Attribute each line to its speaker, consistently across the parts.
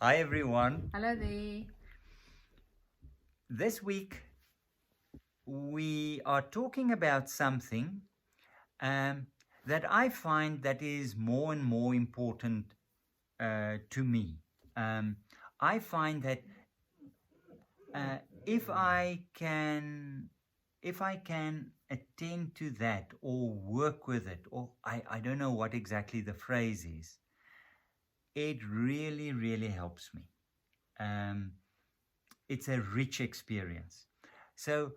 Speaker 1: Hi everyone.
Speaker 2: Hello there.
Speaker 1: This week we are talking about something um, that I find that is more and more important to me. Um, I find that uh, if I can, if I can attend to that or work with it, or I don't know what exactly the phrase is, it really, really helps me. Um, it's a rich experience. So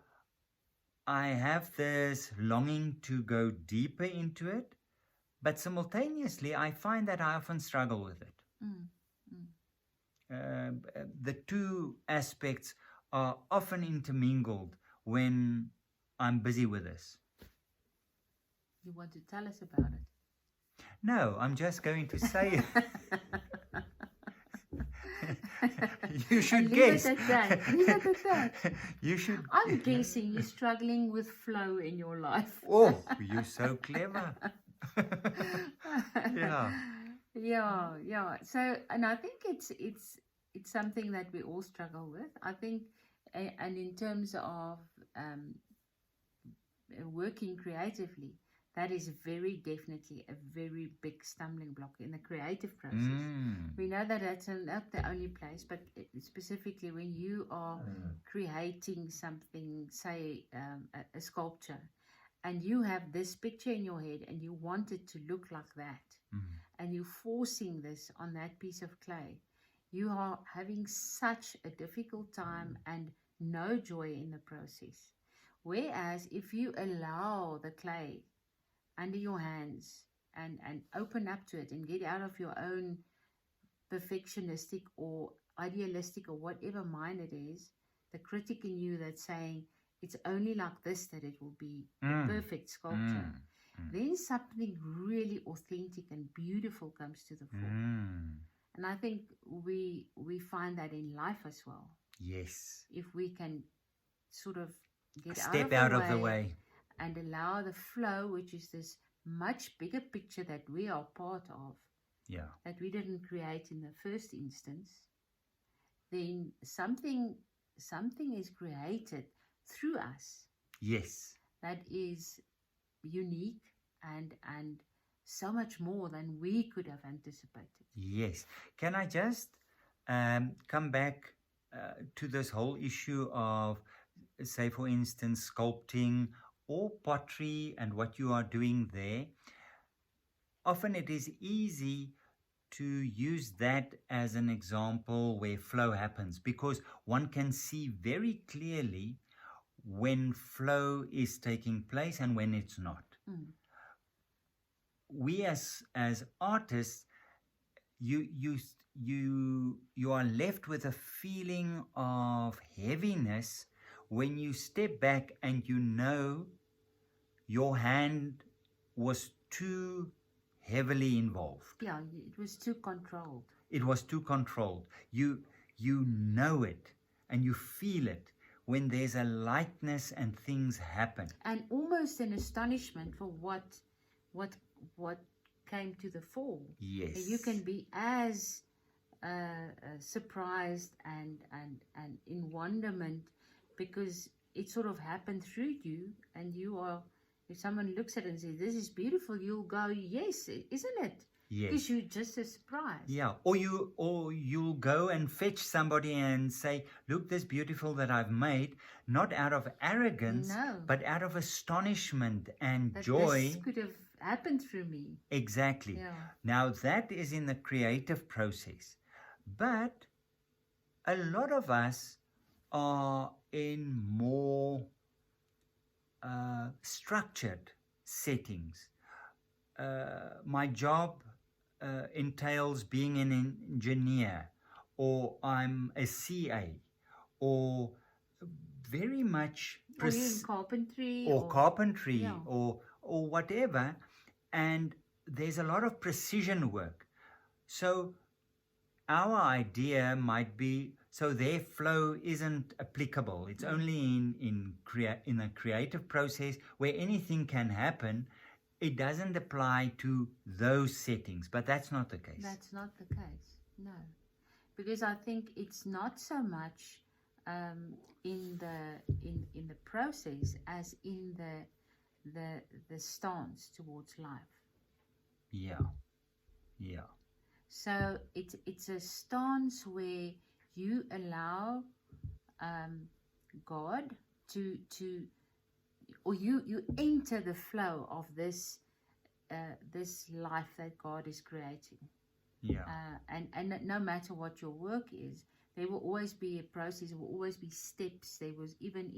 Speaker 1: I have this longing to go deeper into it, but simultaneously, I find that I often struggle with it.
Speaker 2: Mm, mm.
Speaker 1: The two aspects are often intermingled when I'm busy with this.
Speaker 2: You want to tell us about
Speaker 1: No, I'm just going to say
Speaker 2: it?
Speaker 1: you
Speaker 2: And
Speaker 1: should
Speaker 2: leave it
Speaker 1: guess.
Speaker 2: at that. Leave it at that.
Speaker 1: You should.
Speaker 2: I'm guessing you're struggling with flow in your life.
Speaker 1: Oh, you're so clever. Yeah.
Speaker 2: Yeah. So, and I think it's something that we all struggle with. I think, and in terms of um, working creatively, that is very definitely a very big stumbling block in the creative process.
Speaker 1: Mm.
Speaker 2: We know that that's not the only place, but specifically when you are creating something, say a sculpture, and you have this picture in your head and you want it to look like that, and you're forcing this on that piece of clay, you are having such a difficult time and no joy in the process. Whereas if you allow the clay under your hands and open up to it and get out of your own perfectionistic or idealistic or whatever mind it is, the critic in you that's saying it's only like this that it will be a perfect sculpture, then something really authentic and beautiful comes to the fore. And I think we find that in life as well.
Speaker 1: Yes.
Speaker 2: If we can sort of get
Speaker 1: Step
Speaker 2: out
Speaker 1: out
Speaker 2: of
Speaker 1: of
Speaker 2: the
Speaker 1: the
Speaker 2: way
Speaker 1: way.
Speaker 2: and allow the flow, which is this much bigger picture that we are part of,
Speaker 1: Yeah.
Speaker 2: that we didn't create in the first instance, then something is created through us
Speaker 1: Yes.
Speaker 2: that is unique and so much more than we could have anticipated.
Speaker 1: Yes. Can I just come back to this whole issue of, say, for instance, sculpting or pottery and what you are doing there? Often it is easy to use that as an example where flow happens because one can see very clearly when flow is taking place and when it's not. We as artists, you you you are left with a feeling of heaviness when you step back and you know your hand was too heavily involved.
Speaker 2: Yeah, it was too controlled.
Speaker 1: It was too controlled. You know it and you feel it when there's a lightness and things happen.
Speaker 2: And almost an astonishment for what what came to the fore.
Speaker 1: Yes.
Speaker 2: You can be as surprised and in wonderment because it sort of happened through you, and you are, if someone looks at it and says this is beautiful, you'll go, yes, isn't it?
Speaker 1: Yes.
Speaker 2: Because you're just as surprised.
Speaker 1: Yeah. Or you'll go and fetch somebody and say, look, this beautiful that I've made, not out of arrogance,
Speaker 2: No.
Speaker 1: but out of astonishment and
Speaker 2: That
Speaker 1: joy.
Speaker 2: this could have happened through me.
Speaker 1: Exactly.
Speaker 2: Yeah.
Speaker 1: Now that is in the creative process. But a lot of us are in more structured settings. My job entails being an engineer, or I'm a CA, or very much
Speaker 2: Or you're in carpentry.
Speaker 1: carpentry,
Speaker 2: Yeah.
Speaker 1: or whatever, and there's a lot of precision work. So our idea might be, so their flow isn't applicable. It's only in a creative process where anything can happen. It doesn't apply to those settings, but that's not the case.
Speaker 2: That's not the case, no. because I think it's not so much in the process as in the stance towards life.
Speaker 1: Yeah. Yeah.
Speaker 2: So it's a stance where you allow God to or you enter the flow of this life that God is creating.
Speaker 1: Yeah.
Speaker 2: And no matter what your work is, there will always be a process, there will always be steps. There was even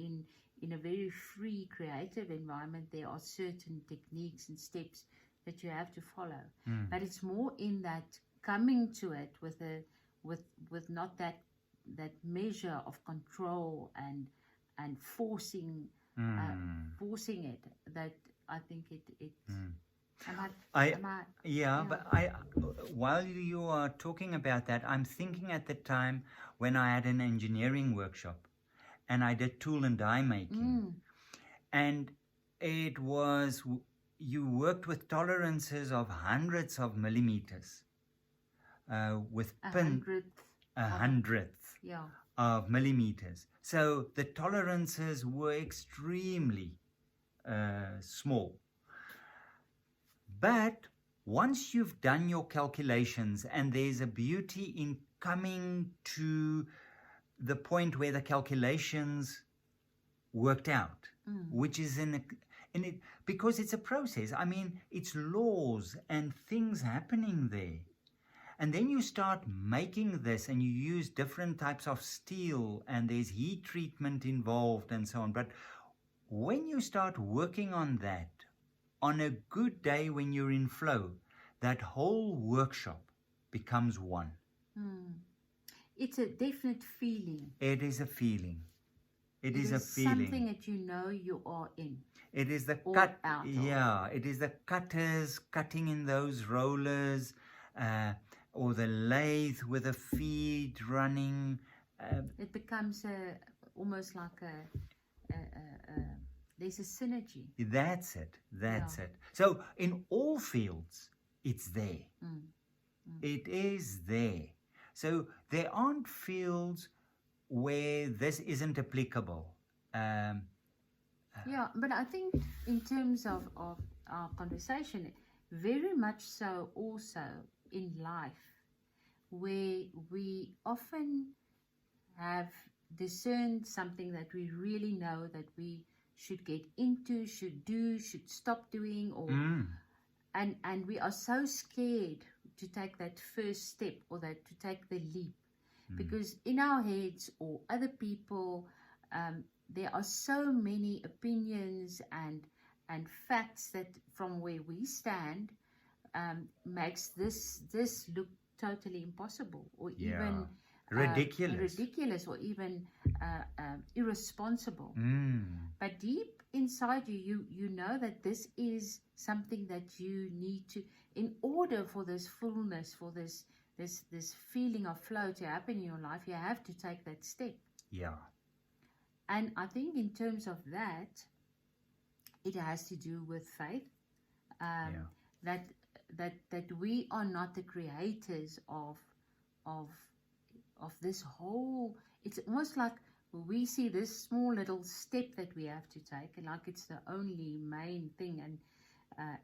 Speaker 2: in a very free creative environment, there are certain techniques and steps that you have to follow. But it's more in that coming to it with not that measure of control and forcing it, that I think it am I
Speaker 1: Yeah, but while you are talking about that, I'm thinking at the time when I had an engineering workshop and I did tool and die making. And it was, you worked with tolerances of hundreds of millimeters, with a hundredth
Speaker 2: yeah.
Speaker 1: of millimeters. So the tolerances were extremely small. But once you've done your calculations, and there's a beauty in coming to the point where the calculations worked out, which is in it, because it's a process. I mean, it's laws and things happening there. And then you start making this and you use different types of steel and there's heat treatment involved and so on. But when you start working on that, on a good day when you're in flow, that whole workshop becomes one.
Speaker 2: It's a definite feeling.
Speaker 1: It is a feeling. It is a feeling.
Speaker 2: Something that you know you are in.
Speaker 1: It is the
Speaker 2: cut.
Speaker 1: It is the cutters cutting in those rollers, or the lathe with the feed running.
Speaker 2: It becomes almost like there's a synergy.
Speaker 1: That's it. So in all fields, it's there. It is there. So there aren't fields where this isn't applicable.
Speaker 2: Yeah, but I think in terms of our conversation, very much so also in life, where we often have discerned something that we really know that we should get into, should do, should stop doing, or and we are so scared to take that first step or that to take the leap, because in our heads or other people, there are so many opinions and facts that from where we stand makes this look totally impossible, or even ridiculous, or even irresponsible. But deep inside you know that this is something that you need to, in order for this fullness, for this feeling of flow to happen in your life, you have to take that step.
Speaker 1: Yeah.
Speaker 2: And I think in terms of that, it has to do with faith. That we are not the creators of this whole. It's almost like we see this small little step that we have to take, and like it's the only main thing, and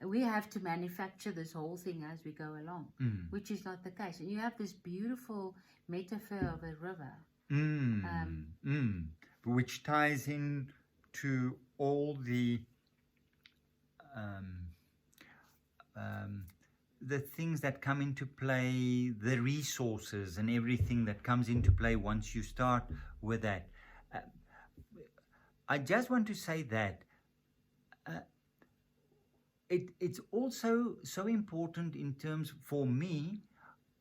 Speaker 2: we have to manufacture this whole thing as we go along, which is not the case. And you have this beautiful metaphor of a river,
Speaker 1: which ties in to all the things that come into play, the resources and everything that comes into play once you start with that. I just want to say that it's also so important in terms, for me,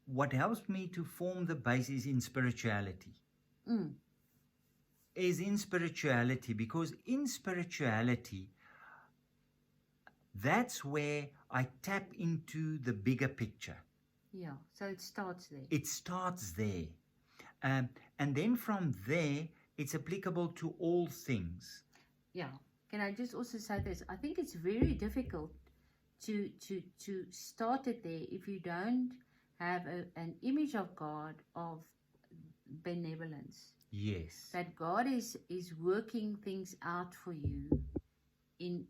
Speaker 1: what helps me to form the basis in spirituality. Is in spirituality, because in spirituality, that's where I tap into the bigger picture.
Speaker 2: Yeah, so it starts there.
Speaker 1: It starts there. And then from there, it's applicable to all things.
Speaker 2: Yeah. Can I just also say this? I think it's very difficult to start it there if you don't have an image of God, of benevolence.
Speaker 1: Yes.
Speaker 2: That God is working things out for you in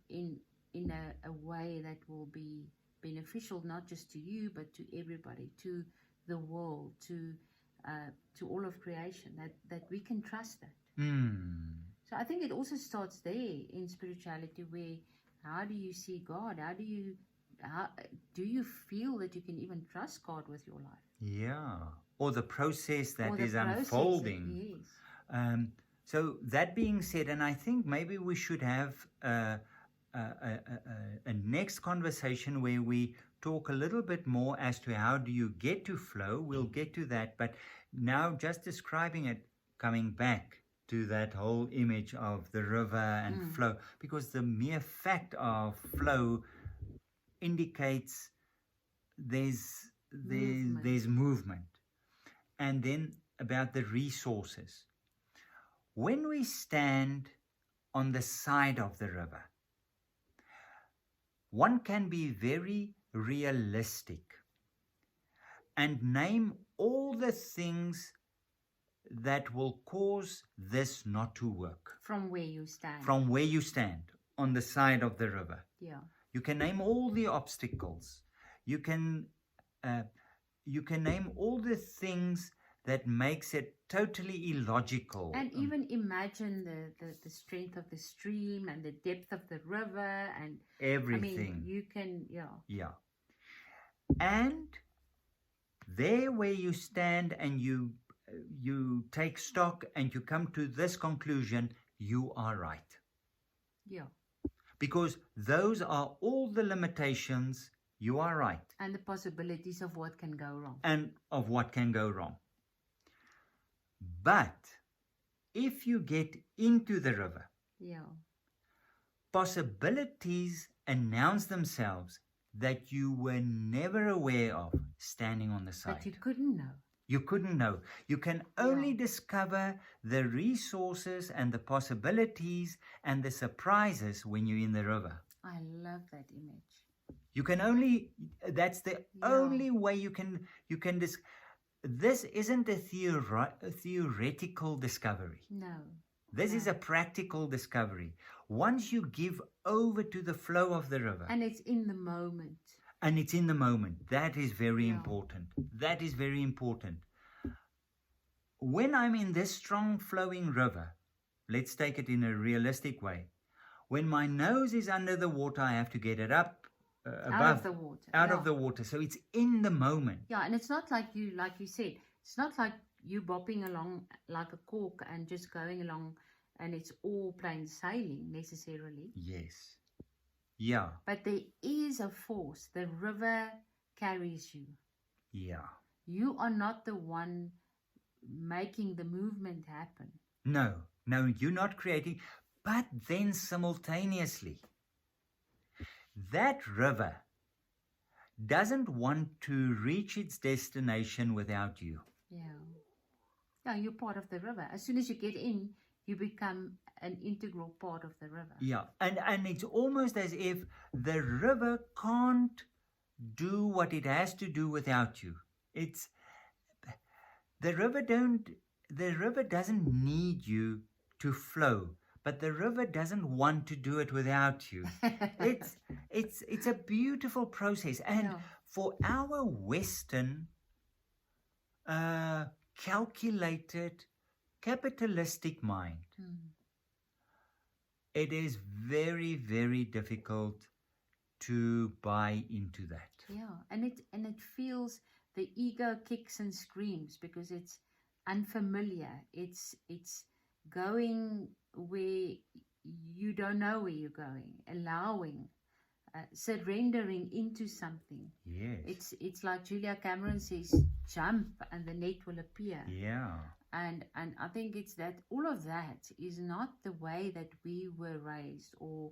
Speaker 2: a way that will be beneficial, not just to you, but to everybody, to the world, to all of creation, that we can trust that. So I think it also starts there in spirituality, where how do you see God? How do you feel that you can even trust God with your life?
Speaker 1: Yeah. Or the process that
Speaker 2: Or the
Speaker 1: is
Speaker 2: process,
Speaker 1: unfolding.
Speaker 2: yes.
Speaker 1: So that being said, and I think maybe we should have a next conversation where we talk a little bit more as to how do you get to flow. We'll get to that, but now just describing it, coming back to that whole image of the river and flow, because the mere fact of flow indicates there's movement. And then about the resources. When we stand on the side of the river, one can be very realistic and name all the things that will cause this not to work.
Speaker 2: From where you stand.
Speaker 1: From where you stand on the side of the river.
Speaker 2: Yeah.
Speaker 1: You can name all the obstacles. You can name all the things that makes it totally illogical.
Speaker 2: And even imagine the strength of the stream and the depth of the river and
Speaker 1: everything.
Speaker 2: I mean, you can,
Speaker 1: Yeah. And there where you stand and you take stock and you come to this conclusion, you are right.
Speaker 2: Yeah.
Speaker 1: Because those are all the limitations. You are right.
Speaker 2: And the possibilities of what can go wrong.
Speaker 1: And of what can go wrong. But if you get into the river, possibilities announce themselves that you were never aware of standing on the side.
Speaker 2: But you couldn't know.
Speaker 1: You couldn't know. You can only discover the resources and the possibilities and the surprises when you're in the river.
Speaker 2: I love that image.
Speaker 1: You can only, that's the only way you can this isn't a theoretical discovery.
Speaker 2: No.
Speaker 1: This is a practical discovery. Once you give over to the flow of the river.
Speaker 2: And it's in the moment.
Speaker 1: And it's in the moment. That is very important. That is very important. When I'm in this strong flowing river, let's take it in a realistic way. When my nose is under the water, I have to get it up.
Speaker 2: Out of the water.
Speaker 1: Out of the water. So it's in the moment.
Speaker 2: Yeah, and it's not like you said, it's not like you bopping along like a cork and just going along and it's all plain sailing necessarily.
Speaker 1: Yes. Yeah.
Speaker 2: But there is a force. The river carries you.
Speaker 1: Yeah.
Speaker 2: You are not the one making the movement happen.
Speaker 1: No, you're not creating. But then simultaneously, that river doesn't want to reach its destination without you.
Speaker 2: Yeah, you're part of the river. As soon as you get in, you become an integral part of the river.
Speaker 1: Yeah, and it's almost as if the river can't do what it has to do without you. It's the river doesn't need you to flow. But the river doesn't want to do it without you. It's a beautiful process. And for our Western, calculated, capitalistic mind, it is very, very difficult to buy into that.
Speaker 2: Yeah, and it feels, the ego kicks and screams because it's unfamiliar. It's going where you don't know where you're going, allowing, surrendering into something.
Speaker 1: Yes.
Speaker 2: It's like Julia Cameron says, jump and the net will appear.
Speaker 1: Yeah.
Speaker 2: And I think it's that all of that is not the way that we were raised or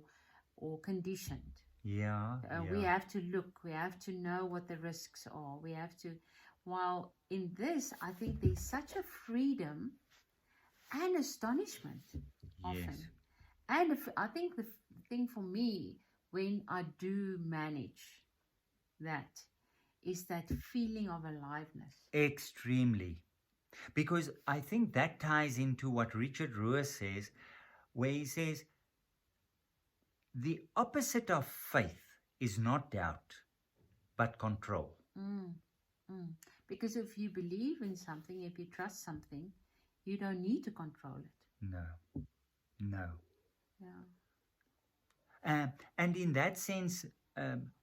Speaker 2: conditioned.
Speaker 1: Yeah.
Speaker 2: We have to look, we have to know what the risks are. We have to, while in this, I think there's such a freedom and astonishment often.
Speaker 1: Yes.
Speaker 2: And I think the thing for me, when I do manage that, is that feeling of aliveness.
Speaker 1: Extremely. Because I think that ties into what Richard Rohr says, where he says the opposite of faith is not doubt, but control.
Speaker 2: Mm, mm. Because if you believe in something, if you trust something, you don't need to control it.
Speaker 1: No, no.
Speaker 2: Yeah.
Speaker 1: And in that sense,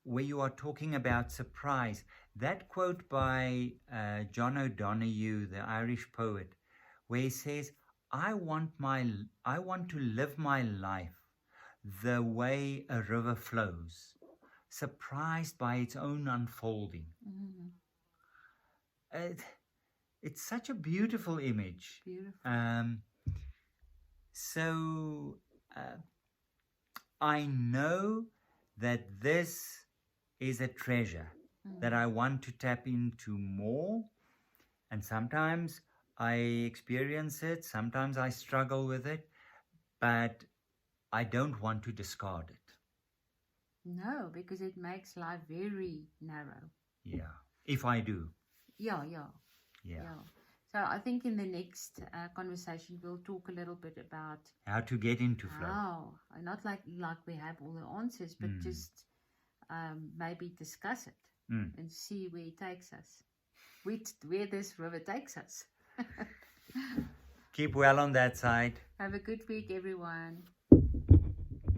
Speaker 1: where you are talking about surprise, that quote by John O'Donoghue, the Irish poet, where he says, I want to live my life the way a river flows, surprised by its own unfolding.
Speaker 2: Mm-hmm.
Speaker 1: It's such a beautiful image.
Speaker 2: Beautiful.
Speaker 1: So I know that this is a treasure that I want to tap into more. And sometimes I experience it, sometimes I struggle with it, but I don't want to discard it.
Speaker 2: No, because it makes life very narrow.
Speaker 1: Yeah, if I do.
Speaker 2: Yeah.
Speaker 1: Yeah.
Speaker 2: So I think in the next conversation we'll talk a little bit about
Speaker 1: How to get into flow.
Speaker 2: how, not like we have all the answers, but just maybe discuss it and see where it takes us, where this river takes us.
Speaker 1: Keep well on that side.
Speaker 2: Have a good week, everyone.